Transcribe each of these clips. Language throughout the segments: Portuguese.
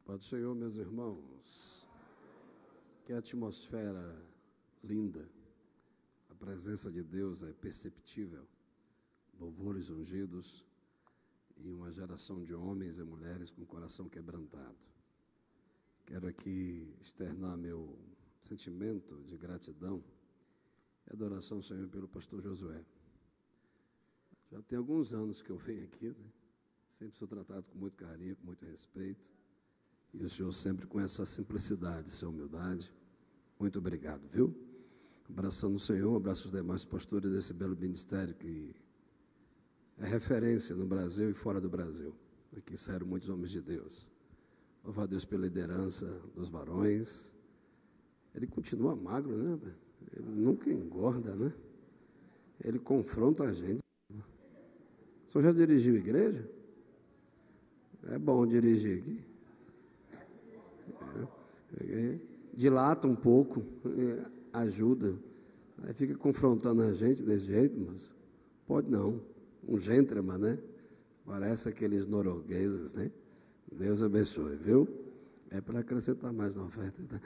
Pai do Senhor, meus irmãos, que atmosfera linda, a presença de Deus é perceptível, louvores ungidos e uma geração de homens e mulheres com o coração quebrantado. Quero aqui externar meu sentimento de gratidão e adoração ao Senhor pelo pastor Josué. Já tem alguns anos que eu venho aqui, né? Sempre sou tratado com muito carinho, com muito respeito. E o Senhor sempre com essa simplicidade, essa humildade. Muito obrigado, viu? Abraçando o Senhor, abraço os demais pastores desse belo ministério que é referência no Brasil e fora do Brasil. Aqui saíram muitos homens de Deus. Louva a Deus pela liderança dos varões. Ele continua magro, né? Ele nunca engorda, né? Ele confronta a gente. O senhor já dirigiu igreja? É bom dirigir aqui. Dilata um pouco, ajuda. Aí fica confrontando a gente desse jeito, mas pode não. Um gentleman, né? Parece aqueles noruegueses, né? Deus abençoe, viu? É para acrescentar mais na oferta.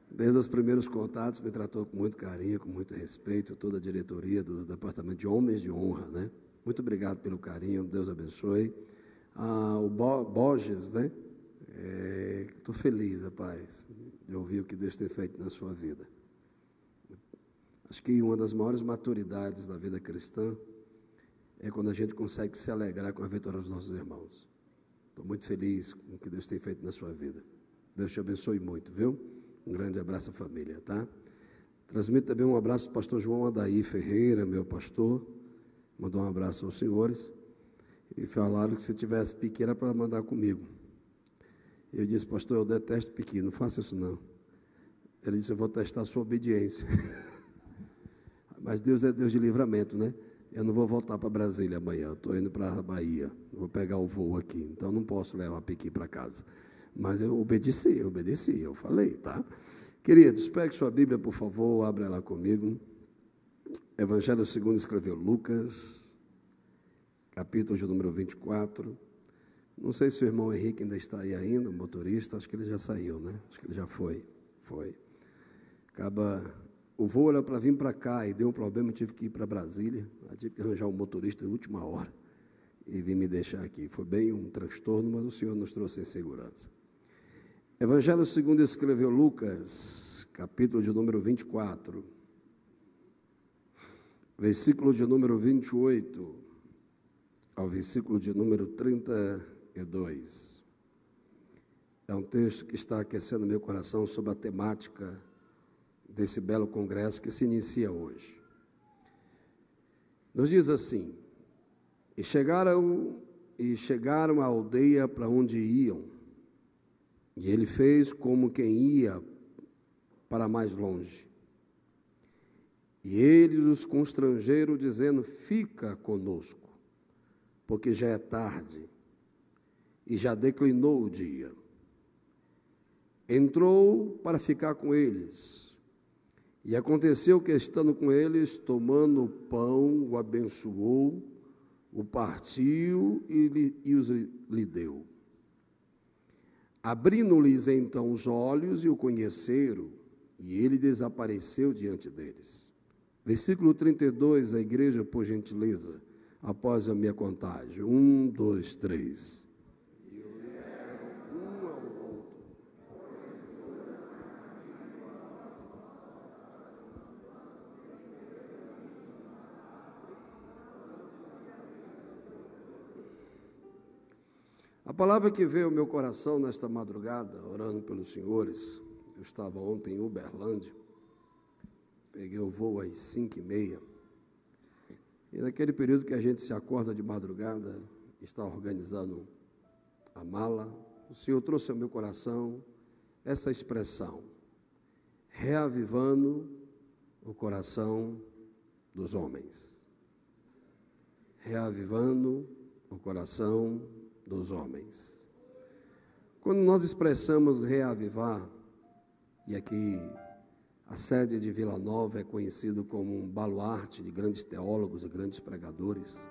Desde os primeiros contatos me tratou com muito carinho, com muito respeito, toda a diretoria do Departamento de Homens de Honra, né? Muito obrigado pelo carinho, Deus abençoe. O Borges, né? Estou feliz, rapaz, de ouvir o que Deus tem feito na sua vida. Acho que uma das maiores maturidades da vida cristã é quando a gente consegue se alegrar com a vitória dos nossos irmãos. Estou muito feliz com o que Deus tem feito na sua vida. Deus te abençoe muito, viu? Um grande abraço à família, tá? Transmito também um abraço ao pastor João Adaí Ferreira, meu pastor. Mandou um abraço aos senhores. E falaram que se tivesse pique era para mandar comigo. Eu disse, pastor, eu detesto piqui, não faça isso não. Ele disse, eu vou testar a sua obediência. Mas Deus é Deus de livramento, né? Eu não vou voltar para Brasília amanhã, eu estou indo para a Bahia, vou pegar o voo aqui, então não posso levar piqui para casa. Mas eu obedeci, eu falei, tá? Queridos, pegue sua Bíblia, por favor, abra ela comigo. Evangelho segundo escreveu Lucas, capítulo de número 24. Não sei se o irmão Henrique ainda está aí ainda, o motorista, acho que ele já saiu, né? Acho que ele já foi. O voo era para vir para cá e deu um problema, eu tive que ir para Brasília, eu tive que arranjar um motorista em última hora e vim me deixar aqui. Foi bem um transtorno, mas o Senhor nos trouxe em segurança. Evangelho segundo escreveu Lucas, capítulo de número 24, versículo de número 28 ao versículo de número 32. É um texto que está aquecendo meu coração sobre a temática desse belo congresso que se inicia hoje. Nos diz assim: E chegaram à aldeia para onde iam, e ele fez como quem ia para mais longe. E eles os constrangeram, dizendo, fica conosco, porque já é tarde, e já declinou o dia. Entrou para ficar com eles. E aconteceu que, estando com eles, tomando o pão, o abençoou, o partiu e lhe deu. Abrindo-lhes então os olhos e o conheceram, e ele desapareceu diante deles. Versículo 32, a igreja, por gentileza, após a minha contagem. 1, 2, 3. A palavra que veio ao meu coração nesta madrugada, orando pelos senhores, eu estava ontem em Uberlândia, peguei o voo às 5h30, e naquele período que a gente se acorda de madrugada, está organizando a mala, o Senhor trouxe ao meu coração essa expressão, reavivando o coração dos homens. Reavivando o coração dos homens. Quando nós expressamos reavivar, e aqui a sede de Vila Nova é conhecido como um baluarte de grandes teólogos e grandes pregadores,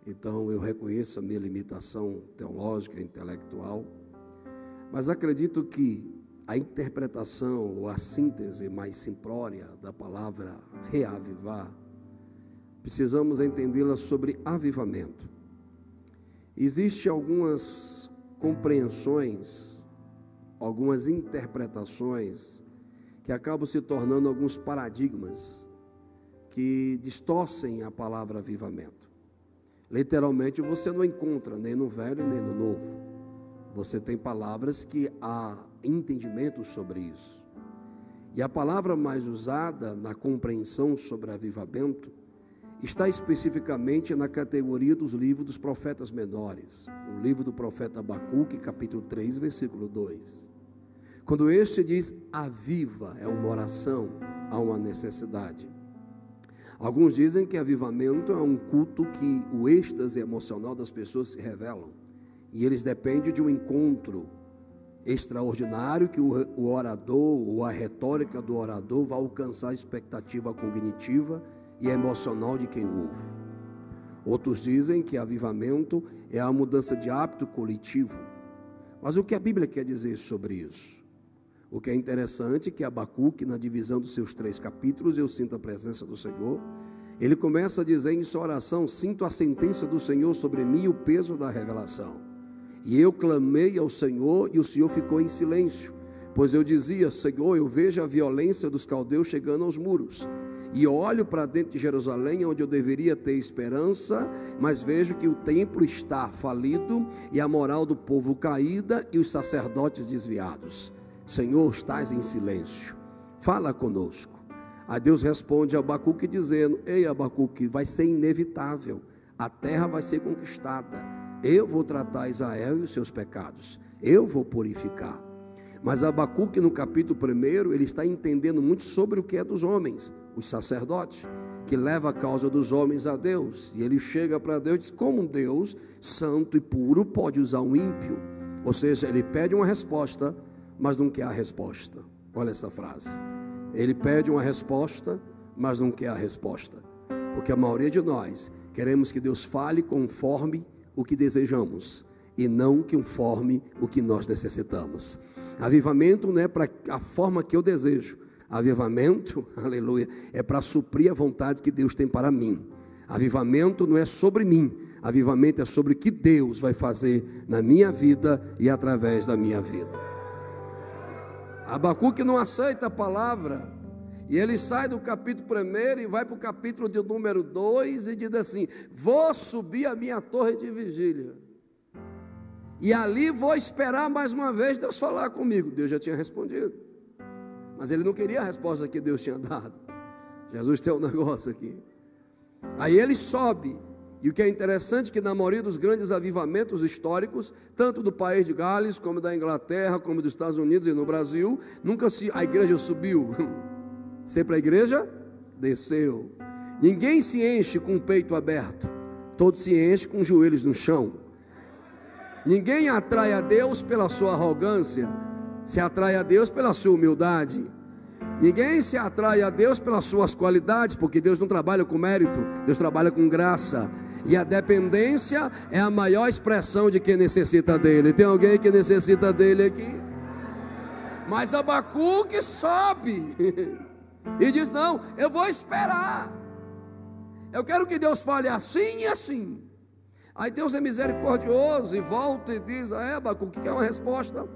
então eu reconheço a minha limitação teológica e intelectual, Mas acredito que a interpretação ou a síntese mais simplória da palavra reavivar, precisamos entendê-la sobre avivamento. Existem algumas compreensões, algumas interpretações que acabam se tornando alguns paradigmas que distorcem a palavra avivamento. Literalmente você não encontra nem no Velho nem no Novo. Você tem palavras que há entendimento sobre isso. E a palavra mais usada na compreensão sobre avivamento está especificamente na categoria dos livros dos profetas menores. O livro do profeta Abacuque, capítulo 3, versículo 2. Quando este diz aviva, é uma oração, há uma necessidade. Alguns dizem que avivamento é um culto que o êxtase emocional das pessoas se revelam. E eles dependem de um encontro extraordinário que o orador, ou a retórica do orador, vai alcançar a expectativa cognitiva e emocional de quem ouve. Outros dizem que avivamento é a mudança de hábito coletivo. Mas o que a Bíblia quer dizer sobre isso? O que é interessante é que Abacuque, na divisão dos seus 3 capítulos, eu sinto a presença do Senhor. Ele começa a dizer em sua oração: sinto a sentença do Senhor sobre mim e o peso da revelação. E eu clamei ao Senhor e o Senhor ficou em silêncio. Pois eu dizia: Senhor, eu vejo a violência dos caldeus chegando aos muros. E olho para dentro de Jerusalém, onde eu deveria ter esperança, mas vejo que o templo está falido e a moral do povo caída e os sacerdotes desviados. Senhor, estás em silêncio, fala conosco. Aí Deus responde a Abacuque dizendo: ei Abacuque, vai ser inevitável, a terra vai ser conquistada, eu vou tratar Israel e os seus pecados, eu vou purificar. Mas Abacuque no capítulo 1, ele está entendendo muito sobre o que é dos homens, os sacerdotes, que leva a causa dos homens a Deus. E ele chega para Deus e diz: como um Deus santo e puro pode usar um ímpio? Ou seja, ele pede uma resposta, mas não quer a resposta. Olha essa frase: ele pede uma resposta, mas não quer a resposta. Porque a maioria de nós queremos que Deus fale conforme o que desejamos e não conforme o que nós necessitamos. Avivamento não é para a forma que eu desejo. Avivamento, aleluia, é para suprir a vontade que Deus tem para mim. Avivamento não é sobre mim. Avivamento é sobre o que Deus vai fazer na minha vida e através da minha vida. Abacuque não aceita a palavra, e ele sai do capítulo 1 e vai para o capítulo de número 2 e diz assim: vou subir a minha torre de vigília, e ali vou esperar mais uma vez Deus falar comigo. Deus já tinha respondido, mas ele não queria a resposta que Deus tinha dado. Jesus tem um negócio aqui. Aí ele sobe. E o que é interessante é que na maioria dos grandes avivamentos históricos, tanto do país de Gales, como da Inglaterra, como dos Estados Unidos e no Brasil, nunca a igreja subiu, sempre a igreja desceu. Ninguém se enche com o peito aberto, todos se enchem com os joelhos no chão. Ninguém atrai a Deus pela sua arrogância, se atrai a Deus pela sua humildade. Ninguém se atrai a Deus pelas suas qualidades, porque Deus não trabalha com mérito, Deus trabalha com graça. E a dependência é a maior expressão de quem necessita dele. Tem alguém que necessita dele aqui? Mas Abacuque sobe e diz: não, eu vou esperar, eu quero que Deus fale assim e assim. Aí Deus é misericordioso e volta e diz: Abacuque, quer uma resposta?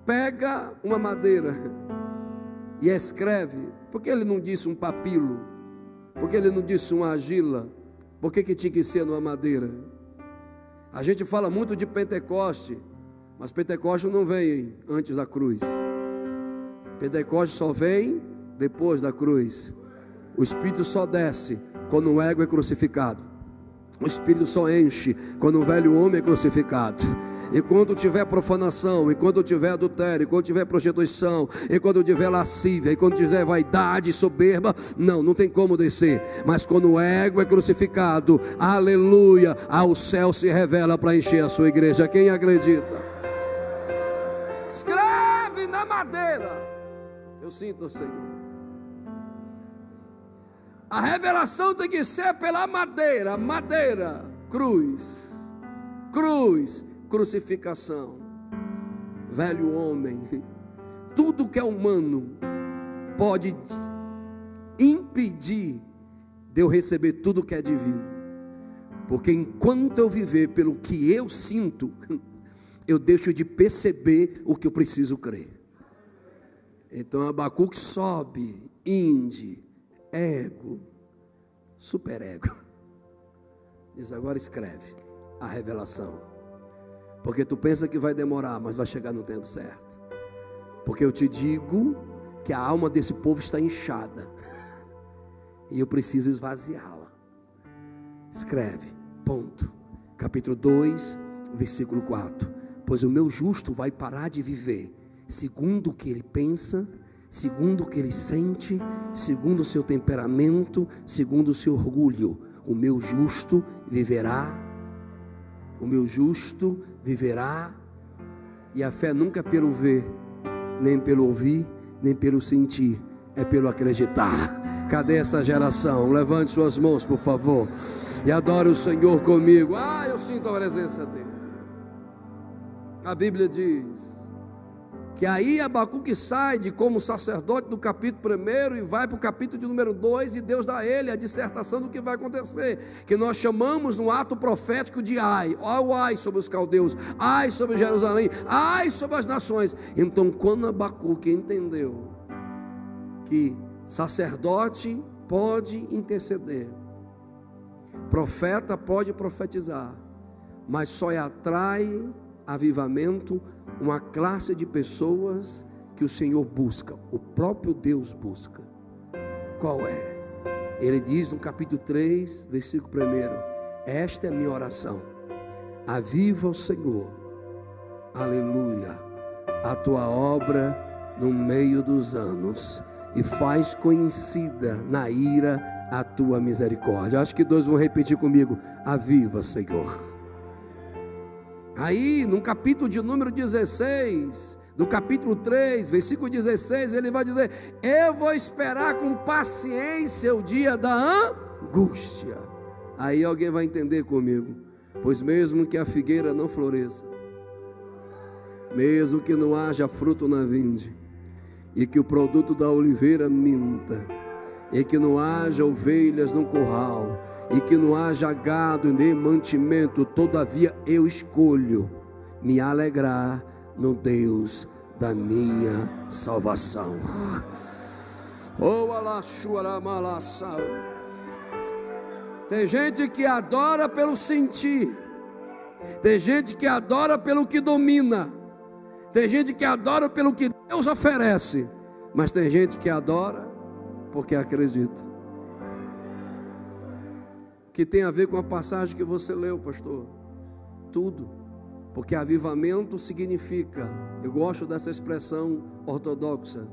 Pega uma madeira e escreve. Por que ele não disse um papilo? Por que ele não disse uma argila? Por que tinha que ser numa madeira? A gente fala muito de Pentecoste, mas Pentecoste não vem antes da cruz. Pentecoste só vem depois da cruz. O Espírito só desce quando o ego é crucificado. O Espírito só enche quando o velho homem é crucificado. E quando tiver profanação, e quando tiver adultério, e quando tiver prostituição, e quando tiver lascívia, e quando tiver vaidade, soberba, não tem como descer. Mas quando o ego é crucificado, aleluia, o céu se revela para encher a sua igreja. Quem acredita? Escreve na madeira. Eu sinto o Senhor. A revelação tem que ser pela madeira. Madeira, cruz, crucificação. velho homem, tudo que é humano pode impedir de eu receber tudo que é divino. Porque enquanto eu viver pelo que eu sinto, eu deixo de perceber o que eu preciso crer. Então Abacuque sobe, ego, superego. Diz: agora escreve a revelação. Porque tu pensa que vai demorar, mas vai chegar no tempo certo. Porque eu te digo que a alma desse povo está inchada e eu preciso esvaziá-la. Escreve, ponto. Capítulo 2, versículo 4. Pois o meu justo vai parar de viver segundo o que ele pensa, segundo o que ele sente, segundo o seu temperamento, segundo o seu orgulho. O meu justo viverá. O meu justo viverá. E a fé nunca é pelo ver, nem pelo ouvir, nem pelo sentir, é pelo acreditar. Cadê essa geração? Levante suas mãos, por favor, e adore o Senhor comigo. Eu sinto a presença dele. A Bíblia diz que aí Abacuque sai de como sacerdote do capítulo 1 e vai para o capítulo de número 2, e Deus dá a ele a dissertação do que vai acontecer, que nós chamamos no ato profético de ai sobre os caldeus, ai sobre Jerusalém, ai sobre as nações. Então quando Abacuque entendeu que sacerdote pode interceder, profeta pode profetizar, mas só atrai avivamento uma classe de pessoas que o Senhor busca, o próprio Deus busca. Qual é? Ele diz no capítulo 3, versículo 1: esta é a minha oração, aviva o Senhor, aleluia, a tua obra no meio dos anos, e faz conhecida na ira a tua misericórdia. Acho que dois vão repetir comigo: aviva, Senhor. Aí no capítulo de número 16, do capítulo 3, versículo 16, ele vai dizer: eu vou esperar com paciência o dia da angústia. Aí alguém vai entender comigo: pois mesmo que a figueira não floresça, mesmo que não haja fruto na vinde, e que o produto da oliveira minta, e que não haja ovelhas no curral, e que não haja gado nem mantimento, todavia eu escolho me alegrar no Deus da minha salvação. Tem gente que adora pelo sentir, tem gente que adora pelo que domina, tem gente que adora pelo que Deus oferece, mas tem gente que adora porque acredita. Que tem a ver com a passagem que você leu, pastor? Tudo. Porque avivamento significa, eu gosto dessa expressão ortodoxa,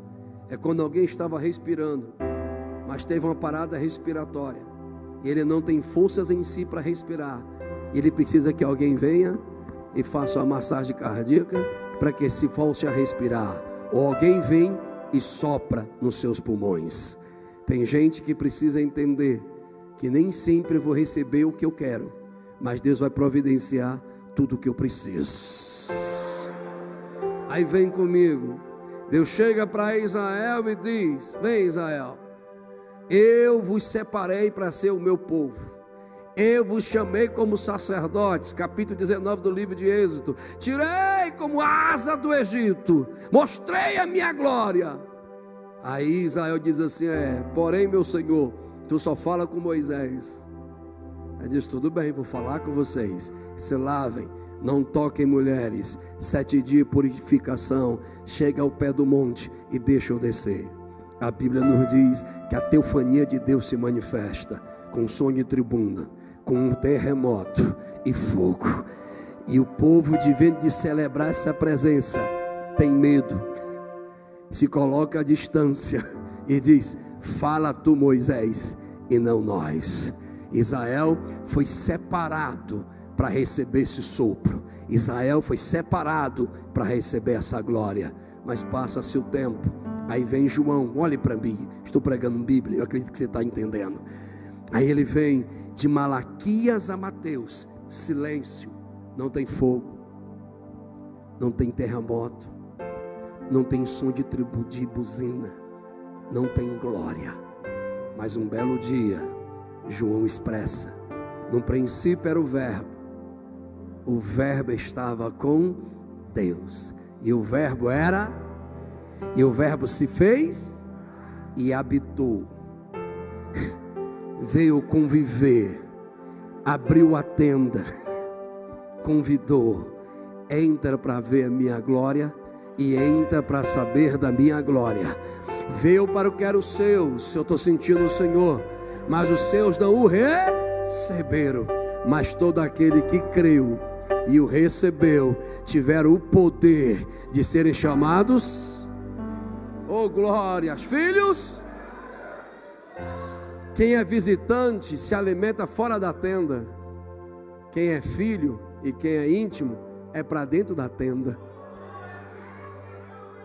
é quando alguém estava respirando, mas teve uma parada respiratória, e ele não tem forças em si para respirar, ele precisa que alguém venha e faça uma massagem cardíaca para que se volte a respirar, ou alguém vem e sopra nos seus pulmões. Tem gente que precisa entender que nem sempre eu vou receber o que eu quero, mas Deus vai providenciar tudo o que eu preciso. Aí vem comigo, Deus chega para Israel e diz: vem Israel, eu vos separei para ser o meu povo, eu vos chamei como sacerdotes. Capítulo 19 do livro de Êxodo: tirei como asa do Egito, mostrei a minha glória. Aí Israel diz assim: porém meu Senhor, tu só fala com Moisés. Aí diz: tudo bem, vou falar com vocês. Se lavem, não toquem mulheres, 7 dias de purificação, chega ao pé do monte e deixa eu descer. A Bíblia nos diz que a teofania de Deus se manifesta com som de tribuna, com um terremoto e fogo. E o povo, de vez de celebrar essa presença, tem medo, se coloca à distância e diz: fala tu, Moisés, e não nós. Israel foi separado para receber esse sopro, Israel foi separado para receber essa glória. Mas passa-se o tempo, aí vem João, olhe para mim, estou pregando Bíblia, eu acredito que você está entendendo. Aí ele vem de Malaquias a Mateus: silêncio, não tem fogo. não tem terremoto, não tem som de buzina, não tem glória. Mas um belo dia, João expressa: no princípio era o Verbo estava com Deus, e o Verbo se fez e habitou, veio conviver, abriu a tenda, convidou: entra para ver a minha glória e entra para saber da minha glória. Veio para o que era o seus, eu estou sentindo o Senhor, mas os seus não o receberam. Mas todo aquele que creu e o recebeu, tiveram o poder de serem chamados, oh glórias, filhos. Quem é visitante se alimenta fora da tenda. Quem é filho e quem é íntimo é para dentro da tenda.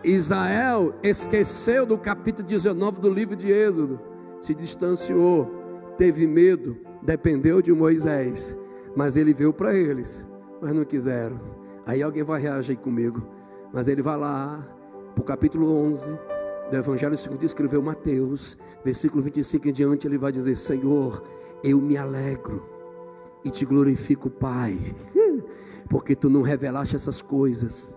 Israel esqueceu do capítulo 19 do livro de Êxodo, se distanciou, teve medo, dependeu de Moisés, mas ele veio para eles, mas não quiseram. Aí alguém vai reagir comigo, mas ele vai lá para o capítulo 11 do Evangelho segundo escreveu Mateus, versículo 25 em diante, ele vai dizer: Senhor, eu me alegro e te glorifico, Pai, porque tu não revelaste essas coisas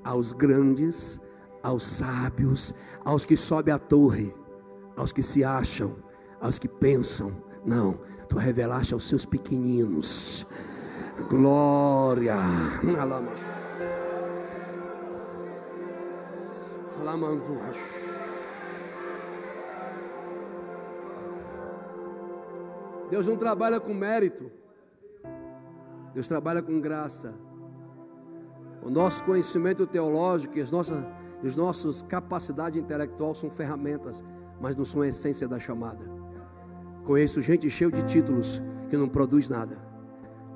aos grandes, aos sábios, aos que sobem a torre, aos que se acham, aos que pensam. Não, tu revelaste aos seus pequeninos. Glória. Deus não trabalha com mérito, Deus trabalha com graça. O nosso conhecimento teológico e as nossas capacidades intelectuais são ferramentas, mas não são a essência da chamada. Conheço gente cheia de títulos que não produz nada,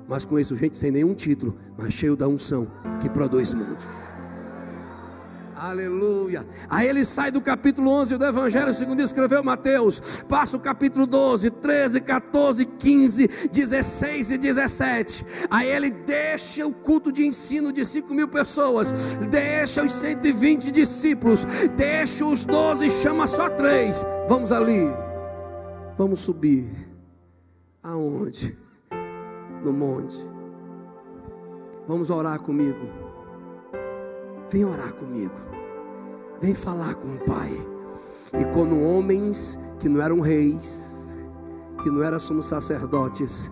mas conheço gente sem nenhum título, mas cheio da unção que produz muito. Aleluia. Aí ele sai do capítulo 11 do Evangelho segundo escreveu Mateus, passa o capítulo 12, 13, 14, 15, 16 e 17. Aí ele deixa o culto de ensino de 5.000 pessoas, deixa os 120 discípulos, deixa os 12 e chama só 3. Vamos ali, vamos subir. Aonde? No monte. Vamos orar comigo. Vem orar comigo. Vem falar com o Pai. E quando homens que não eram reis, que não eram sumos sacerdotes,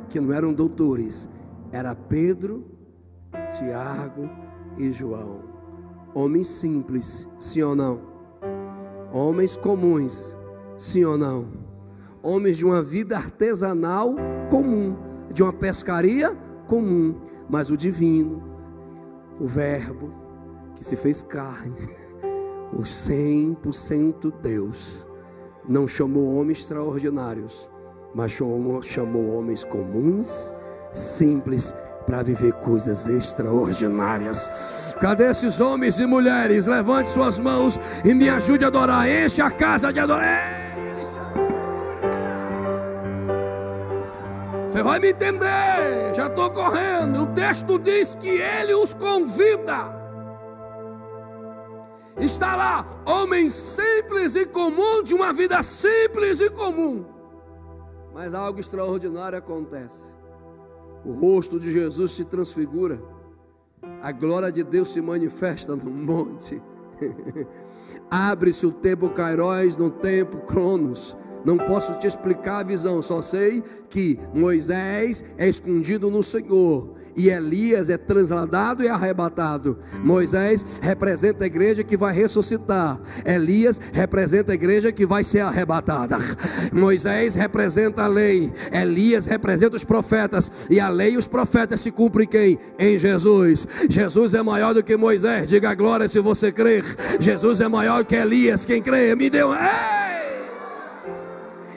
que não eram doutores, era Pedro, Tiago e João. Homens simples, sim ou não? Homens comuns, sim ou não? Homens de uma vida artesanal comum, de uma pescaria comum, mas o divino, o Verbo que se fez carne, o 100% Deus, não chamou homens extraordinários, mas chamou homens comuns, simples, para viver coisas extraordinárias. Cadê esses homens e mulheres? Levante suas mãos e me ajude a adorar. Enche a casa de adorar. Você vai me entender, já estou correndo. O texto diz que ele os convida. Está lá, homens simples e comum, de uma vida simples e comum. Mas algo extraordinário acontece. O rosto de Jesus se transfigura. A glória de Deus se manifesta no monte. Abre-se o tempo Kairos no tempo Cronos. Não posso te explicar a visão, só sei que Moisés é escondido no Senhor e Elias é transladado e arrebatado. Moisés representa a igreja que vai ressuscitar, Elias representa a igreja que vai ser arrebatada. Moisés representa a lei, Elias representa os profetas, e a lei e os profetas se cumprem quem? Em Jesus. Jesus é maior do que Moisés, diga glória se você crer. Jesus é maior que Elias, quem crê me deu.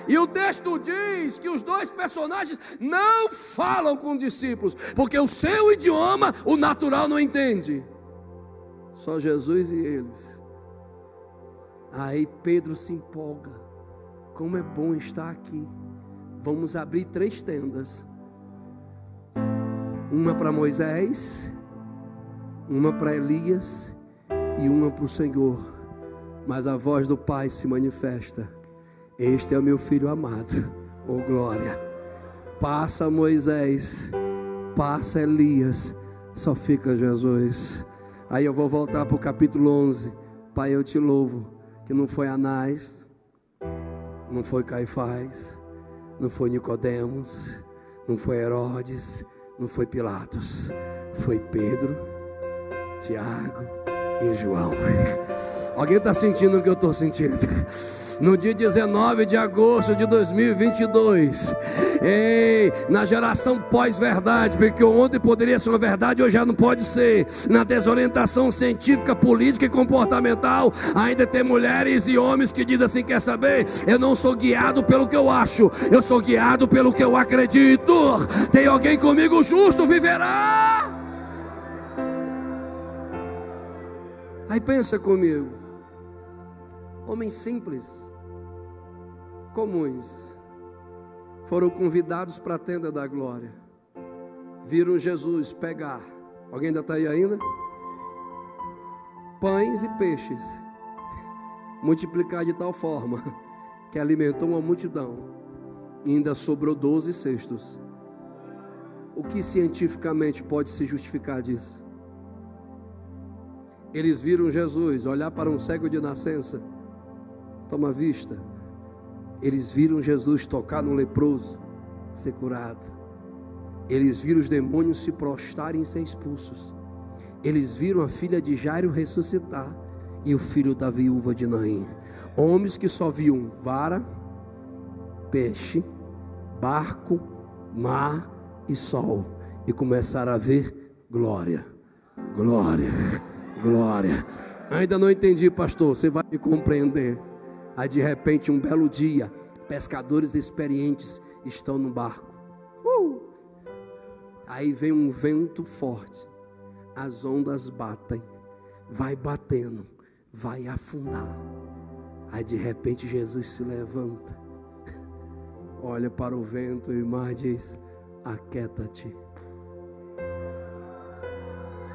E o texto diz que os dois personagens não falam com os discípulos, porque o seu idioma o natural não entende. Só Jesus e eles. Aí Pedro se empolga. Como é bom estar aqui. Vamos abrir 3 tendas. Uma para Moisés, uma para Elias e uma para o Senhor. Mas a voz do Pai se manifesta: este é o meu filho amado. Oh glória! Passa Moisés, passa Elias, só fica Jesus. Aí eu vou voltar para o capítulo 11. Pai, eu te louvo que não foi Anás, não foi Caifás, não foi Nicodemos, não foi Herodes, não foi Pilatos, foi Pedro, Tiago e João. Alguém está sentindo o que eu estou sentindo? No dia 19 de agosto de 2022, na geração pós-verdade, porque ontem poderia ser uma verdade, hoje já não pode ser. Na desorientação científica, política e comportamental, ainda tem mulheres e homens que dizem assim: quer saber? Eu não sou guiado pelo que eu acho, eu sou guiado pelo que eu acredito. Tem alguém comigo? O justo viverá. Aí pensa comigo, homens simples, comuns, foram convidados para a tenda da glória. Viram Jesus pegar, alguém ainda está aí ainda? Pães e peixes, multiplicar de tal forma que alimentou uma multidão, e ainda sobrou 12 cestos. O que cientificamente pode se justificar disso? Eles viram Jesus olhar para um cego de nascença, toma vista. Eles viram Jesus tocar no leproso, ser curado. Eles viram os demônios se prostrarem e ser expulsos. Eles viram a filha de Jairo ressuscitar e o filho da viúva de Naim. Homens que só viam vara, peixe, barco, mar e sol, e começaram a ver glória, glória, glória. Ainda não entendi, pastor, você vai me compreender. Aí de repente, um belo dia, pescadores experientes estão no barco. Aí vem um vento forte, as ondas batem, vai batendo, vai afundar. Aí de repente Jesus se levanta, olha para o vento e o mar diz: aquieta-te.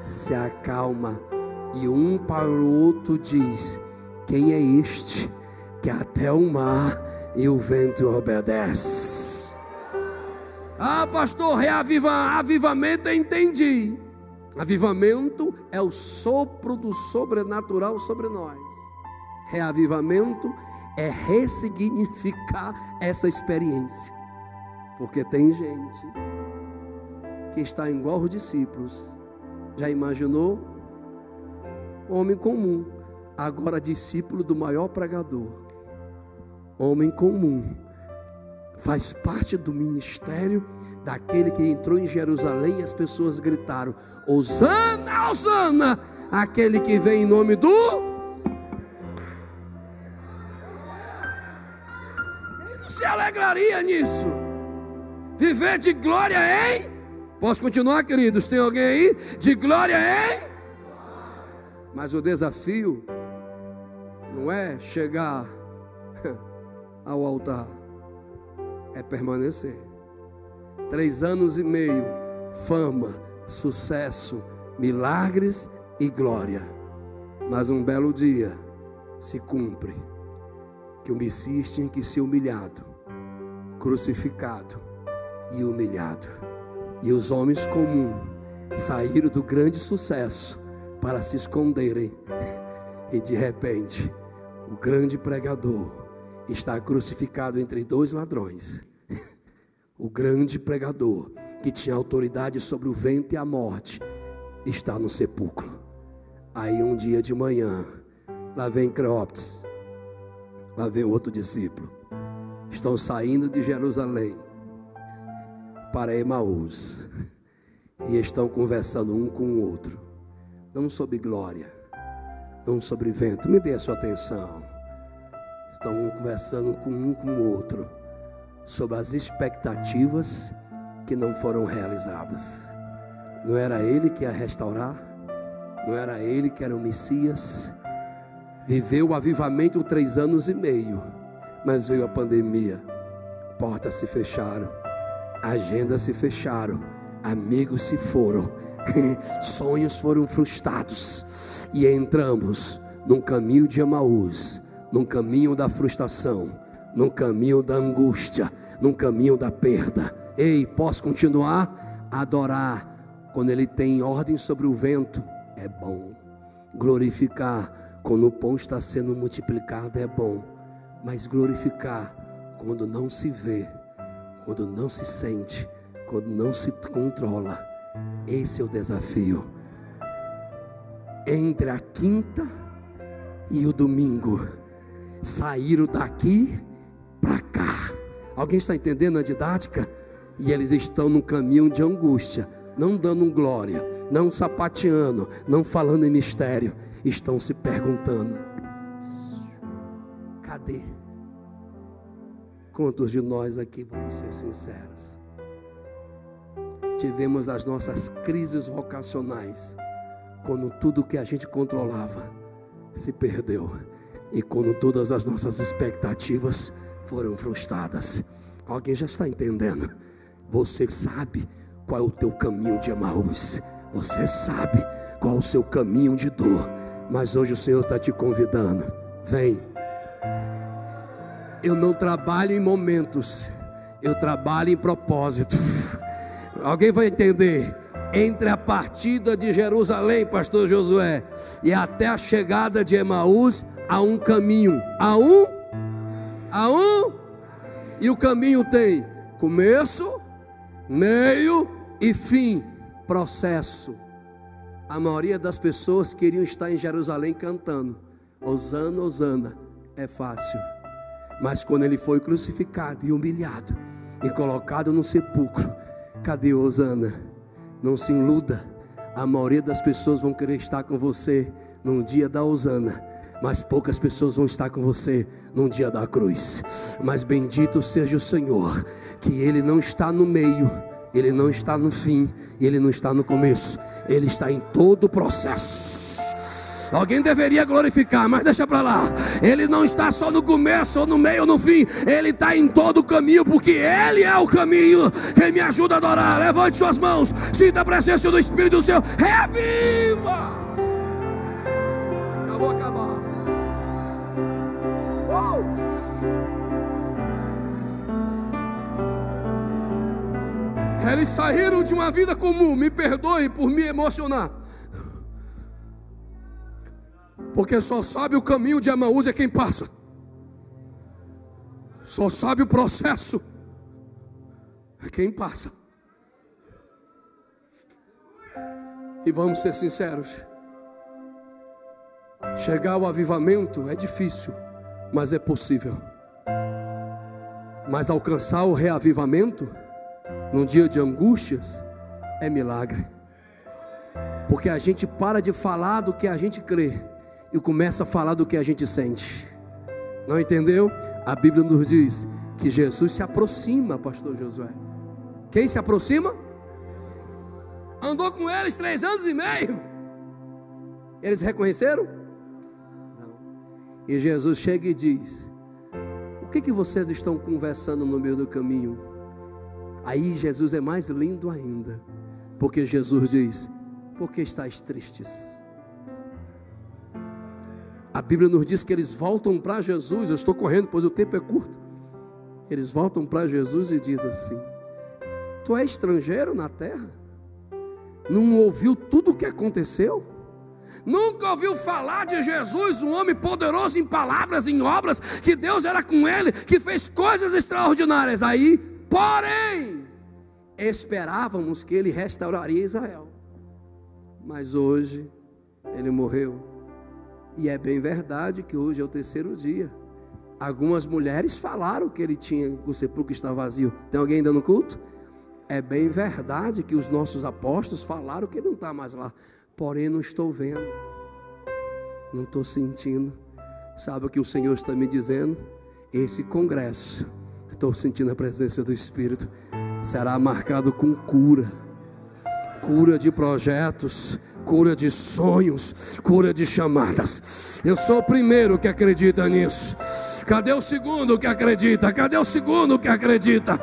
Se acalma, e um para o outro diz: quem é este que até o mar e o vento obedece? Ah, pastor, avivamento eu entendi. Avivamento é o sopro do sobrenatural sobre nós. Reavivamento é ressignificar essa experiência. Porque tem gente que está igual os discípulos. Já imaginou? Homem comum, agora discípulo do maior pregador. Homem comum, faz parte do ministério daquele que entrou em Jerusalém e as pessoas gritaram: Hosana, Hosana, aquele que vem em nome do... Quem não se alegraria nisso? Viver de glória em... Posso continuar, queridos? Tem alguém aí? De glória em... Mas o desafio não é chegar ao altar, é permanecer. 3 anos e meio, fama, sucesso, milagres e glória. Mas um belo dia se cumpre que o Messias tinha que ser humilhado, crucificado e humilhado. E os homens comuns saíram do grande sucesso para se esconderem. E de repente, o grande pregador está crucificado entre 2 ladrões. O grande pregador, que tinha autoridade sobre o vento e a morte, está no sepulcro. Aí um dia de manhã, lá vem Cleópatra, lá vem outro discípulo. Estão saindo de Jerusalém para Emaús e estão conversando um com o outro, não sobre glória, não sobre vento. Me dê a sua atenção. Estão conversando com o outro sobre as expectativas que não foram realizadas. Não era ele que ia restaurar, não era ele que era o Messias. Viveu o avivamento 3 anos e meio, mas veio a pandemia, portas se fecharam, agendas se fecharam, amigos se foram, sonhos foram frustrados e entramos num caminho de Emaús, num caminho da frustração, num caminho da angústia, num caminho da perda. Ei, posso continuar? Adorar quando Ele tem ordem sobre o vento é bom. Glorificar quando o pão está sendo multiplicado é bom. Mas glorificar quando não se vê, quando não se sente, quando não se controla, esse é o desafio. Entre a quinta e o domingo, saíram daqui para cá. Alguém está entendendo a didática? E eles estão num caminho de angústia, não dando glória, não sapateando, não falando em mistério. Estão se perguntando: cadê? Quantos de nós aqui, vamos ser sinceros, tivemos as nossas crises vocacionais quando tudo que a gente controlava se perdeu, e quando todas as nossas expectativas foram frustradas? Alguém já está entendendo? Você sabe qual é o teu caminho de Emaús, você sabe qual é o seu caminho de dor, mas hoje o Senhor está te convidando: vem. Eu não trabalho em momentos, eu trabalho em propósito. Alguém vai entender? Entre a partida de Jerusalém, pastor Josué, e até a chegada de Emaús, há um caminho. E o caminho tem começo, meio e fim. Processo. A maioria das pessoas queriam estar em Jerusalém cantando Hosana, Hosana. É fácil. Mas quando Ele foi crucificado e humilhado e colocado no sepulcro, cadê o Hosana? Não se iluda. A maioria das pessoas vão querer estar com você num dia da Hosana, mas poucas pessoas vão estar com você num dia da cruz. Mas bendito seja o Senhor, que Ele não está no meio, Ele não está no fim, Ele não está no começo, Ele está em todo o processo. Alguém deveria glorificar, mas deixa para lá. Ele não está só no começo, ou no meio, ou no fim. Ele está em todo o caminho, porque Ele é o caminho. Quem me ajuda a adorar, levante suas mãos, sinta a presença do Espírito do Senhor. Reviva! Eu vou acabar. Eles saíram de uma vida comum. Me perdoe por me emocionar, porque só sabe o caminho de Emaús é quem passa. Só sabe o processo é quem passa. E vamos ser sinceros, chegar ao avivamento é difícil, mas é possível. Mas alcançar o reavivamento num dia de angústias é milagre. Porque a gente para de falar do que a gente crê e começa a falar do que a gente sente. Não entendeu? A Bíblia nos diz que Jesus se aproxima, pastor Josué. Quem se aproxima? Andou com eles 3 anos e meio. Eles reconheceram? Não. E Jesus chega e diz: o que vocês estão conversando no meio do caminho? Aí Jesus é mais lindo ainda, porque Jesus diz: por que estáis tristes? A Bíblia nos diz que eles voltam para Jesus. Eu estou correndo, pois o tempo é curto. Eles voltam para Jesus e diz assim: tu és estrangeiro na terra? Não ouviu tudo o que aconteceu? Nunca ouviu falar de Jesus, um homem poderoso em palavras, em obras, que Deus era com ele, que fez coisas extraordinárias. Aí, porém, esperávamos que ele restauraria Israel, mas hoje ele morreu. E é bem verdade que hoje é o 3º dia. Algumas mulheres falaram que ele tinha, o sepulcro está vazio. Tem alguém ainda no culto? É bem verdade que os nossos apóstolos falaram que ele não está mais lá. Porém, não estou vendo, não estou sentindo. Sabe o que o Senhor está me dizendo? Esse congresso, estou sentindo a presença do Espírito, será marcado com cura. Cura de projetos, cura de sonhos, cura de chamadas. Eu sou o primeiro que acredita nisso. Cadê o segundo que acredita? Cadê o segundo que acredita?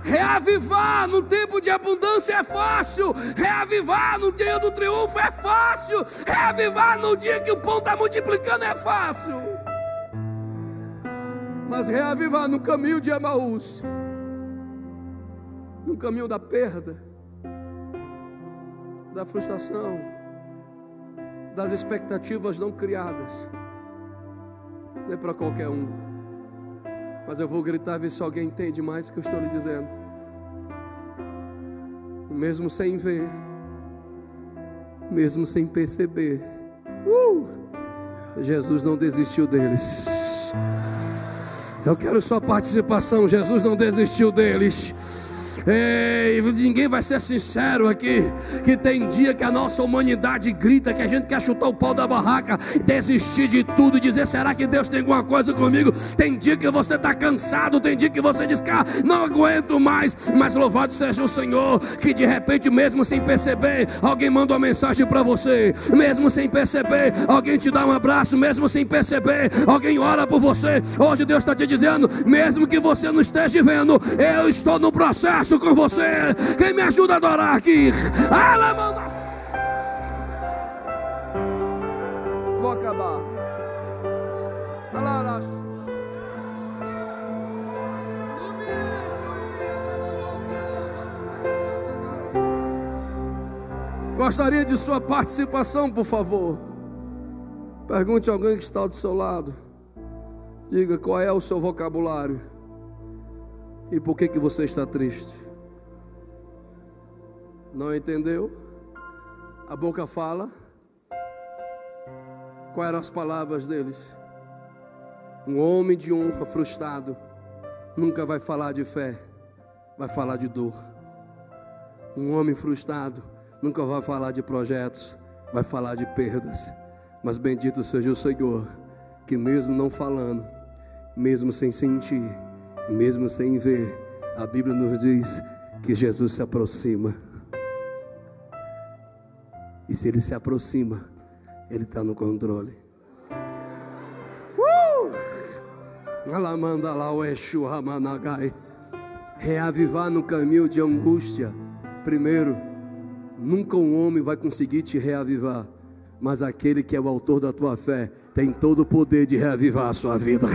Reavivar no tempo de abundância é fácil. Reavivar no dia do triunfo é fácil. Reavivar no dia que o pão está multiplicando é fácil. Mas reavivar no caminho de Emaús, no caminho da perda, da frustração, das expectativas não criadas, não é para qualquer um. Mas eu vou gritar, ver se alguém entende mais o que eu estou lhe dizendo. Mesmo sem ver, mesmo sem perceber, Jesus não desistiu deles. Eu quero sua participação. Jesus não desistiu deles. Ei, ninguém vai ser sincero aqui, que tem dia que a nossa humanidade grita, que a gente quer chutar o pau da barraca, desistir de tudo, dizer, será que Deus tem alguma coisa comigo? Tem dia que você está cansado, tem dia que você diz, cara, não aguento mais. Mas louvado seja o Senhor, que de repente, mesmo sem perceber, alguém manda uma mensagem para você. Mesmo sem perceber, alguém te dá um abraço. Mesmo sem perceber, alguém ora por você. Hoje Deus está te dizendo, mesmo que você não esteja vendo, eu estou no processo com você. Quem me ajuda a adorar aqui? Vou acabar. Gostaria de sua participação, por favor. Pergunte a alguém que está do seu lado. Diga qual é o seu vocabulário e por que você está triste. Não entendeu? A boca fala. Quais eram as palavras deles? Um homem de honra frustrado nunca vai falar de fé, vai falar de dor. Um homem frustrado nunca vai falar de projetos, vai falar de perdas. Mas bendito seja o Senhor, que mesmo não falando, mesmo sem sentir, mesmo sem ver, a Bíblia nos diz que Jesus se aproxima. E se Ele se aproxima, Ele está no controle. Reavivar no caminho de angústia. Primeiro, nunca um homem vai conseguir te reavivar, mas aquele que é o autor da tua fé tem todo o poder de reavivar a sua vida.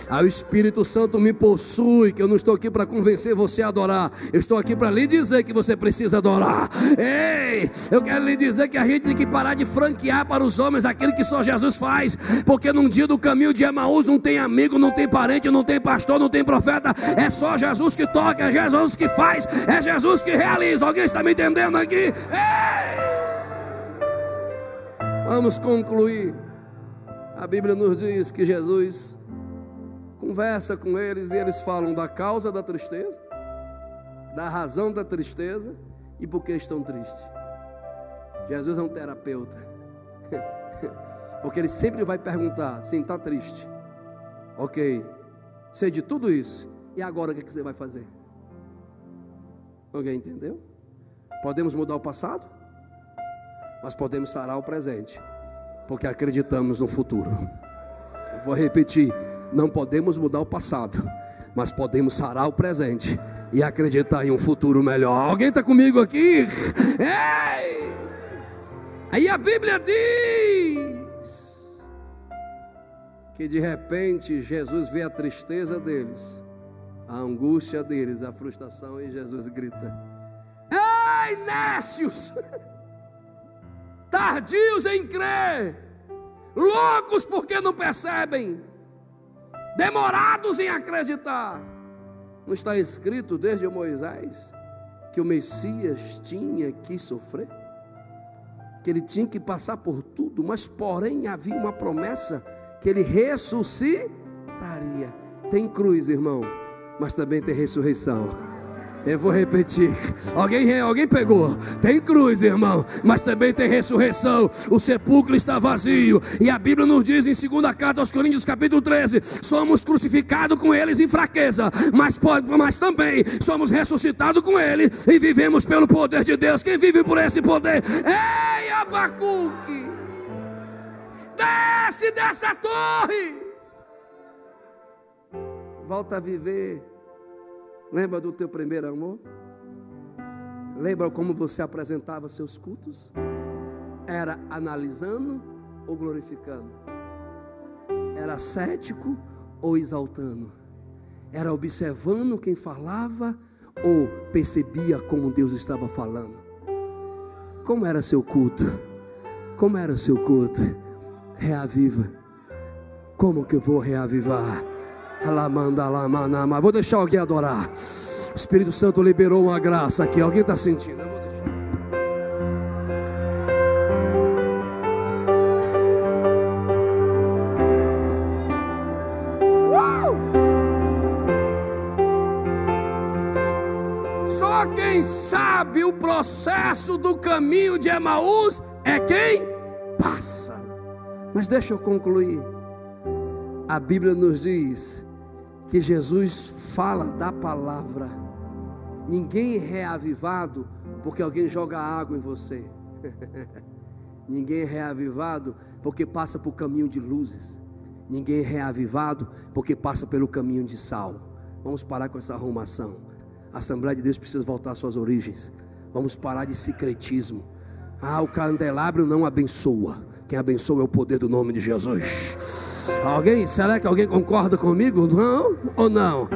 O Espírito Santo me possui, que eu não estou aqui para convencer você a adorar. Eu estou aqui para lhe dizer que você precisa adorar. Ei, eu quero lhe dizer que a gente tem que parar de franquear para os homens aquilo que só Jesus faz. Porque num dia do caminho de Emaús não tem amigo, não tem parente, não tem pastor, não tem profeta. É só Jesus que toca, é Jesus que faz, é Jesus que realiza. Alguém está me entendendo aqui? Ei! Vamos concluir. A Bíblia nos diz que Jesus conversa com eles e eles falam da causa da tristeza, da razão da tristeza e por que estão tristes. Jesus é um terapeuta, porque ele sempre vai perguntar: sim, está triste? Ok, sei de tudo isso, e agora o que você vai fazer? Alguém entendeu? Podemos mudar o passado, mas podemos sarar o presente, porque acreditamos no futuro. Eu vou repetir: não podemos mudar o passado, mas podemos sarar o presente e acreditar em um futuro melhor. Alguém está comigo aqui? Ei! Aí a Bíblia diz que de repente Jesus vê a tristeza deles, a angústia deles, a frustração, e Jesus grita: ei, nécios, tardios em crer, loucos porque não percebem, demorados em acreditar. Não está escrito desde Moisés que o Messias tinha que sofrer, que ele tinha que passar por tudo, mas porém havia uma promessa que ele ressuscitaria. Tem cruz, irmão, mas também tem ressurreição. Eu vou repetir. Alguém pegou? Tem cruz, irmão, mas também tem ressurreição. O sepulcro está vazio, e a Bíblia nos diz em 2ª carta aos Coríntios, capítulo 13: somos crucificados com eles em fraqueza, mas também somos ressuscitados com ele e vivemos pelo poder de Deus. Quem vive por esse poder? Ei, Abacuque, desce dessa torre, volta a viver Lembra do teu primeiro amor? Lembra como você apresentava seus cultos? Era analisando ou glorificando? Era cético ou exaltando? Era observando quem falava ou percebia como Deus estava falando? Como era seu culto? Como era o seu culto? Reaviva. Como que eu vou reavivar? Vou deixar alguém adorar. O Espírito Santo liberou uma graça aqui. Alguém está sentindo? Eu vou deixar. Só quem sabe o processo do caminho de Emaús é quem passa. Mas deixa eu concluir. A Bíblia nos diz que Jesus fala da palavra. Ninguém é reavivado porque alguém joga água em você. Ninguém é reavivado porque passa por caminho de luzes. Ninguém é reavivado porque passa pelo caminho de sal. Vamos parar com essa arrumação. A Assembleia de Deus precisa voltar às suas origens. Vamos parar de secretismo. O candelabro não abençoa. Quem abençoa é o poder do nome de Jesus. Alguém? Será que alguém concorda comigo? Não ou não?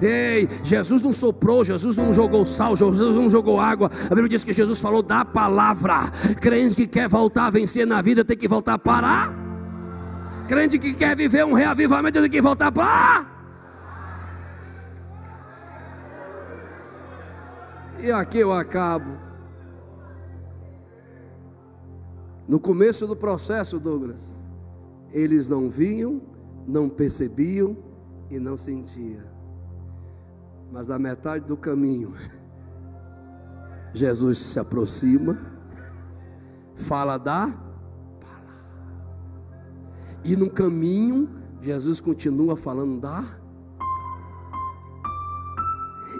Ei, Jesus não soprou, Jesus não jogou sal, Jesus não jogou água. A Bíblia diz que Jesus falou da palavra. Crente que quer voltar a vencer na vida tem que voltar para. Crente que quer viver um reavivamento tem que voltar para. E aqui eu acabo. No começo do processo, Douglas, eles não viam, não percebiam e não sentiam. Mas na metade do caminho, Jesus se aproxima, fala da palavra. E no caminho, Jesus continua falando da palavra.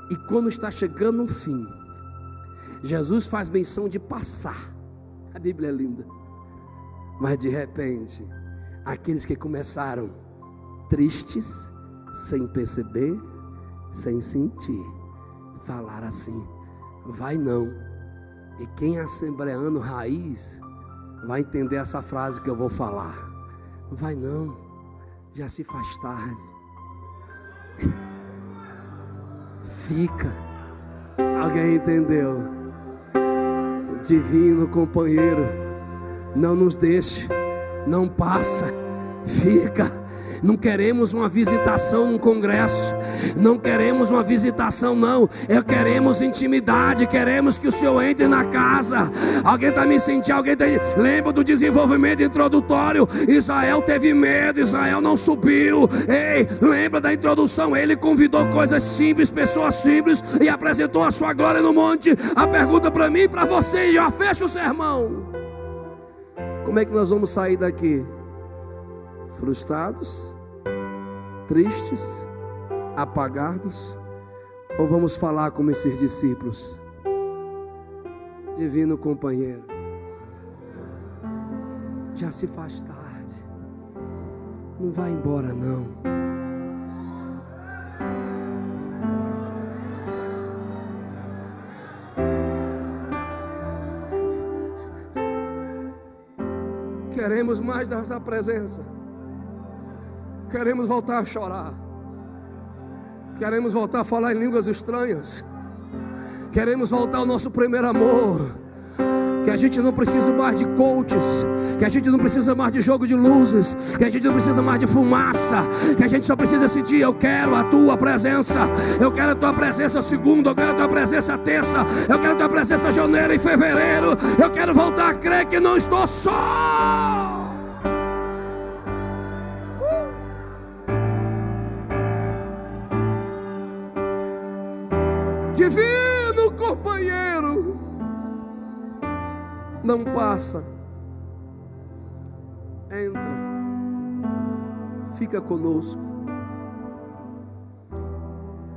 E quando está chegando o fim, Jesus faz menção de passar. A Bíblia é linda. Mas de repente, aqueles que começaram tristes, sem perceber, sem sentir, falaram assim: vai não. E quem é assembleano raiz vai entender essa frase que eu vou falar. Vai não, já se faz tarde. Fica. Alguém entendeu? Divino companheiro, não nos deixe, não passa, fica. Não queremos uma visitação num congresso, não queremos uma visitação não, queremos intimidade, queremos que o Senhor entre na casa. Alguém está me sentindo? Alguém tá... Lembra do desenvolvimento introdutório? Israel teve medo, Israel não subiu. Ei, lembra da introdução? Ele convidou coisas simples, pessoas simples, e apresentou a sua glória no monte. A pergunta para mim e para você, já fecha o sermão: como é que nós vamos sair daqui? Frustrados, tristes, apagados, ou vamos falar como esses discípulos? Divino companheiro, já se faz tarde, não vai embora não. Queremos mais dessa presença. Queremos voltar a chorar. Queremos voltar a falar em línguas estranhas. Queremos voltar ao nosso primeiro amor. Que a gente não precisa mais de coaches. Que a gente não precisa mais de jogo de luzes. Que a gente não precisa mais de fumaça. Que a gente só precisa sentir: eu quero a tua presença. Eu quero a tua presença segunda. Eu quero a tua presença terça. Eu quero a tua presença janeiro e fevereiro. Eu quero voltar a crer que não estou só. Divino companheiro, não passa, entra, fica conosco.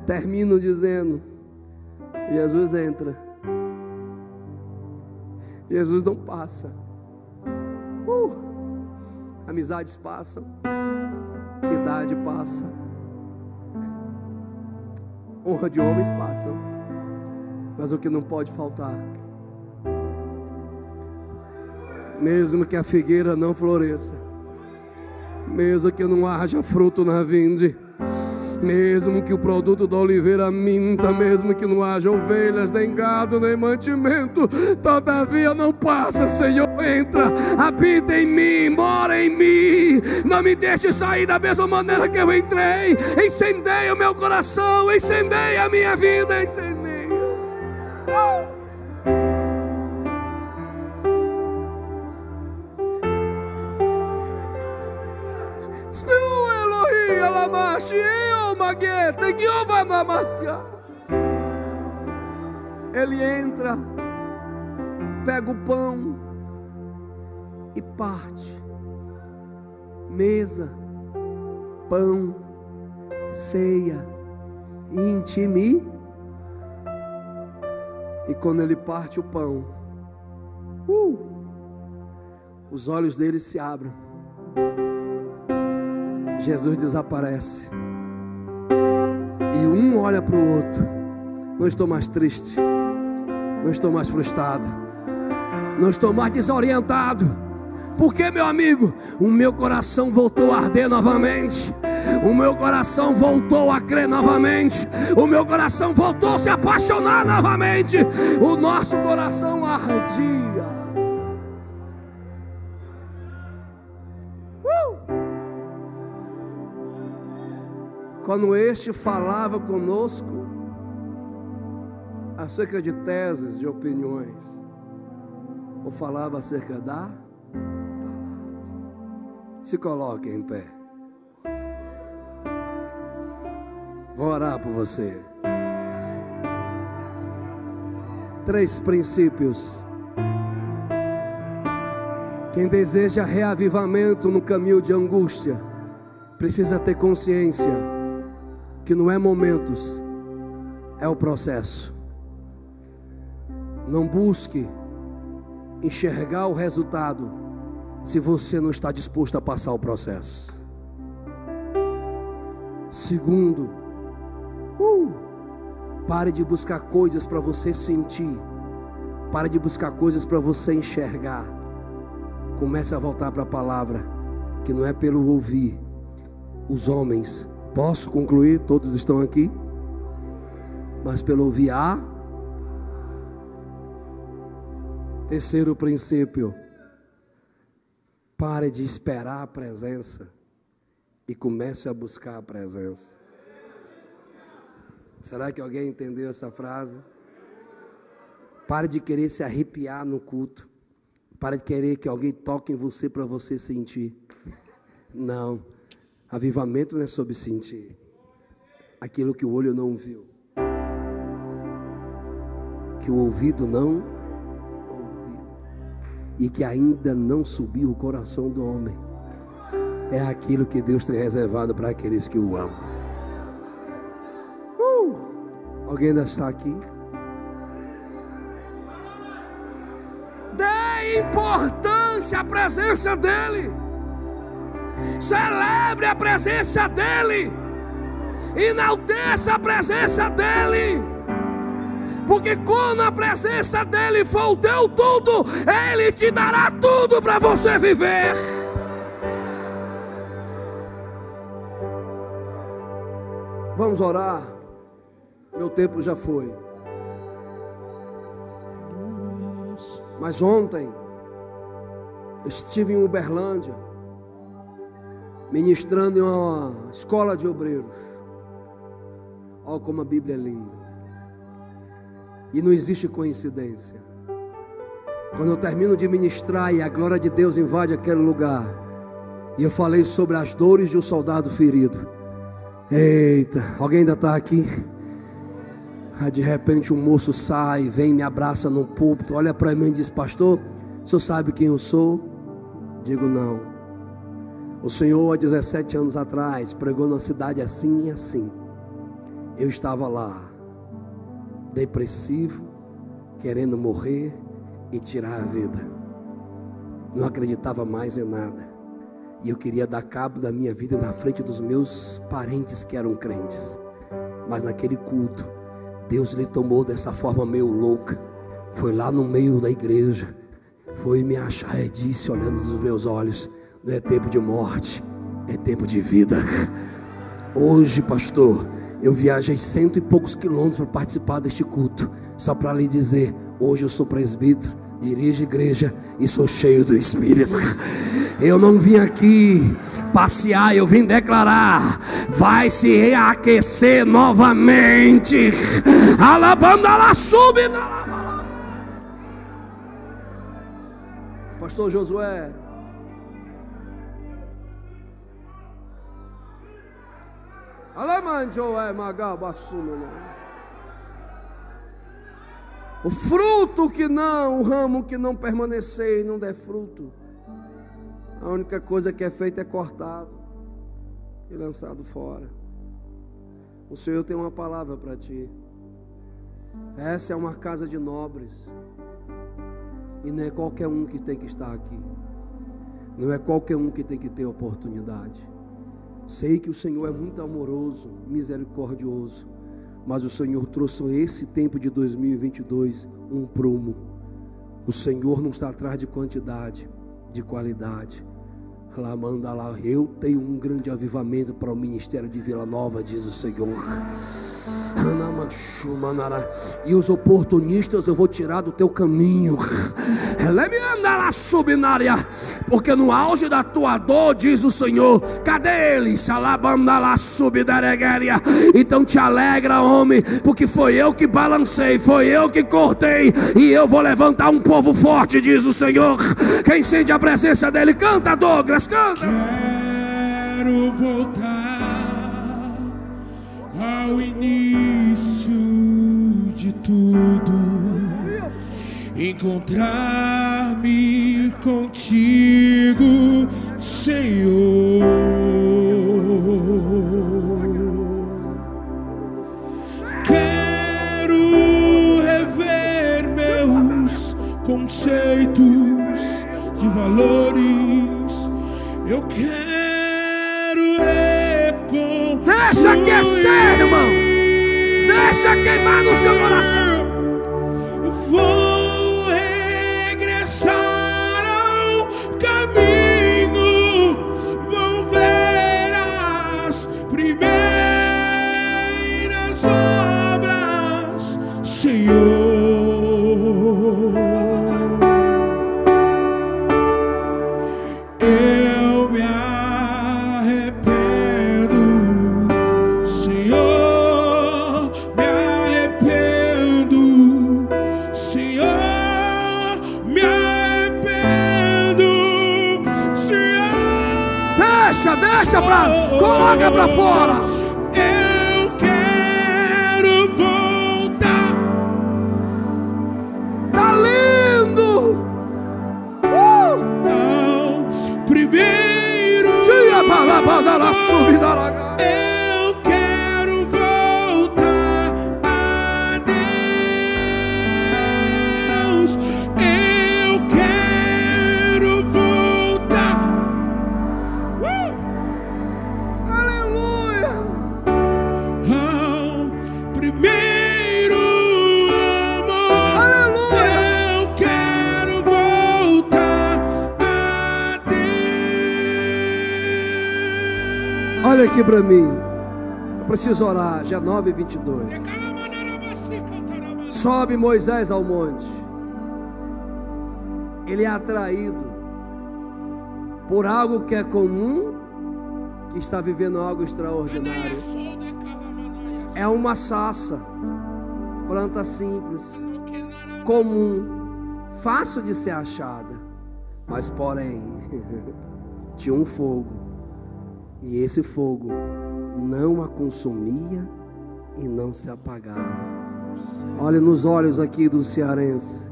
Termino dizendo: Jesus entra, Jesus não passa. Amizades passam, idade passa, Honra de homens passa, mas o que não pode faltar, mesmo que a figueira não floresça, mesmo que não haja fruto na vinde, mesmo que o produto da oliveira minta, mesmo que não haja ovelhas, nem gado, nem mantimento, todavia não passa, Senhor, entra, habita em mim, mora em mim, não me deixe sair da mesma maneira que eu entrei, incendeia o meu coração, incendeia a minha vida, incendeia. Ele entra, pega o pão e parte. Mesa, pão, ceia, intime. E quando ele parte o pão, os olhos dele se abrem. Jesus desaparece. E um olha para o outro. Não estou mais triste, não estou mais frustrado, não estou mais desorientado. Porque, meu amigo, o meu coração voltou a arder novamente, o meu coração voltou a crer novamente, o meu coração voltou a se apaixonar novamente. O nosso coração ardia. Quando este falava conosco acerca de teses, de opiniões, ou falava acerca da palavra. Se coloque em pé. Vou orar por você. 3 princípios. Quem deseja reavivamento no caminho de angústia precisa ter consciência que não é momentos, é o processo. Não busque enxergar o resultado se você não está disposto a passar o processo. Segundo, pare de buscar coisas para você sentir. Pare de buscar coisas para você enxergar. Comece a voltar para a palavra, que não é pelo ouvir. Os homens, posso concluir? Todos estão aqui? Mas pelo ouvir a... Terceiro princípio: pare de esperar a presença e comece a buscar a presença. Será que alguém entendeu essa frase? Pare de querer se arrepiar no culto. Pare de querer que alguém toque em você para você sentir. Não, avivamento não é sobre sentir aquilo que o olho não viu, que o ouvido não e que ainda não subiu o coração do homem. É aquilo que Deus tem reservado para aqueles que o amam. Alguém ainda está aqui? Dê importância à presença dEle. Celebre a presença dEle. Enalteça a presença dEle. Porque quando a presença dEle for o teu tudo, Ele te dará tudo para você viver. Vamos orar. Meu tempo já foi. Mas ontem eu estive em Uberlândia, ministrando em uma escola de obreiros. Olha como a Bíblia é linda. E não existe coincidência. Quando eu termino de ministrar e a glória de Deus invade aquele lugar, e eu falei sobre as dores de um soldado ferido. Eita, alguém ainda está aqui? Aí de repente um moço sai, vem, me abraça no púlpito, olha para mim e diz: pastor, o senhor sabe quem eu sou? Digo: não. O senhor há 17 anos atrás pregou numa cidade assim e assim. Eu estava lá, depressivo, querendo morrer e tirar a vida. Não acreditava mais em nada. E eu queria dar cabo da minha vida na frente dos meus parentes que eram crentes. Mas naquele culto, Deus lhe tomou dessa forma meio louca. Foi lá no meio da igreja, foi me achar e disse, olhando nos meus olhos: não é tempo de morte, é tempo de vida. Hoje, pastor, eu viajei 100 e poucos quilômetros para participar deste culto, só para lhe dizer: hoje eu sou presbítero, dirijo igreja e sou cheio do Espírito. Eu não vim aqui passear, eu vim declarar: vai se reaquecer novamente. Alabanda lá sube. Pastor Josué, o fruto que não, o ramo que não permanecer e não der fruto, a única coisa que é feita é cortado e lançado fora. O Senhor tem uma palavra para ti. Essa é uma casa de nobres, e não é qualquer um que tem que estar aqui, não é qualquer um que tem que ter oportunidade. Sei que o Senhor é muito amoroso, misericordioso, mas o Senhor trouxe esse tempo de 2022 um prumo. O Senhor não está atrás de quantidade, de qualidade. Lá manda lá, eu tenho um grande avivamento para o ministério de Vila Nova, diz o Senhor. E os oportunistas eu vou tirar do teu caminho. Porque no auge da tua dor, diz o Senhor, cadê eles? Então te alegra, homem, porque foi eu que balancei, foi eu que cortei, e eu vou levantar um povo forte, diz o Senhor. Quem sente a presença dele, canta, Douglas, canta. Quero voltar ao início de tudo, encontrar-me contigo, Senhor. Quero rever meus conceitos de valores. Eu quero reconstruir. Deixa aquecer, irmão. Deixa queimar no seu coração. Vou regressar ao caminho, vou ver as primeiras obras, Senhor. Eu me arrependo, Senhor, me arrependo. Senhor, me arrependo, Senhor. Deixa coloca pra fora. Eu quero voltar. Tá lindo. Ao primeiro. Eu quero voltar a Deus. Eu quero voltar. Aleluia. Ao primeiro amor. Aleluia. Eu quero voltar a Deus. Olha aqui pra mim. Eu preciso orar. Já 9h22. Sobe Moisés ao monte. Ele é atraído por algo que é comum, que está vivendo algo extraordinário. É uma sarça, planta simples, comum, fácil de ser achada, mas porém tinha um fogo, e esse fogo não a consumia e não se apagava. Olha nos olhos aqui do cearense,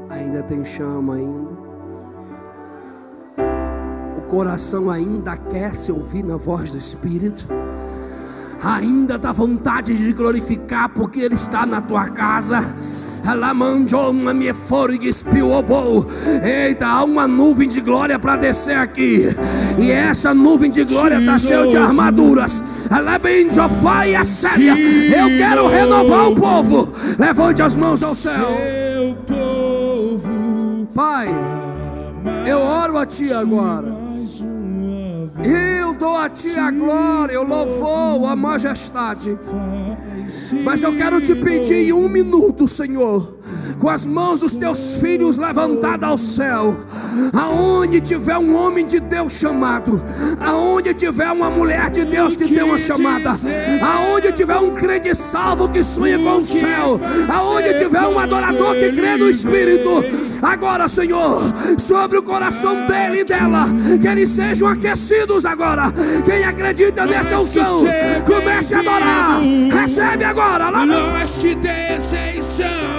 ainda tem chama ainda. O coração ainda quer se ouvir na voz do Espírito. ainda dá vontade de glorificar, porque Ele está na tua casa. Eita, há uma nuvem de glória para descer aqui, e essa nuvem de glória está cheia de armaduras. Eu quero renovar o povo. Levante as mãos ao céu. Pai, eu oro a Ti agora. Eu dou a Ti a glória, eu louvor, a majestade. Mas eu quero te pedir em 1 minuto, Senhor, com as mãos dos Teus filhos levantadas ao céu, aonde tiver um homem de Deus chamado, aonde tiver uma mulher de Deus que tem uma chamada, aonde tiver um crente salvo que sonha com o céu, aonde tiver um adorador que crê no Espírito, agora, Senhor, sobre o coração dele e dela, que eles sejam aquecidos agora. Quem acredita nessa unção, comece a adorar. Recebe agora. Nós te desejamos.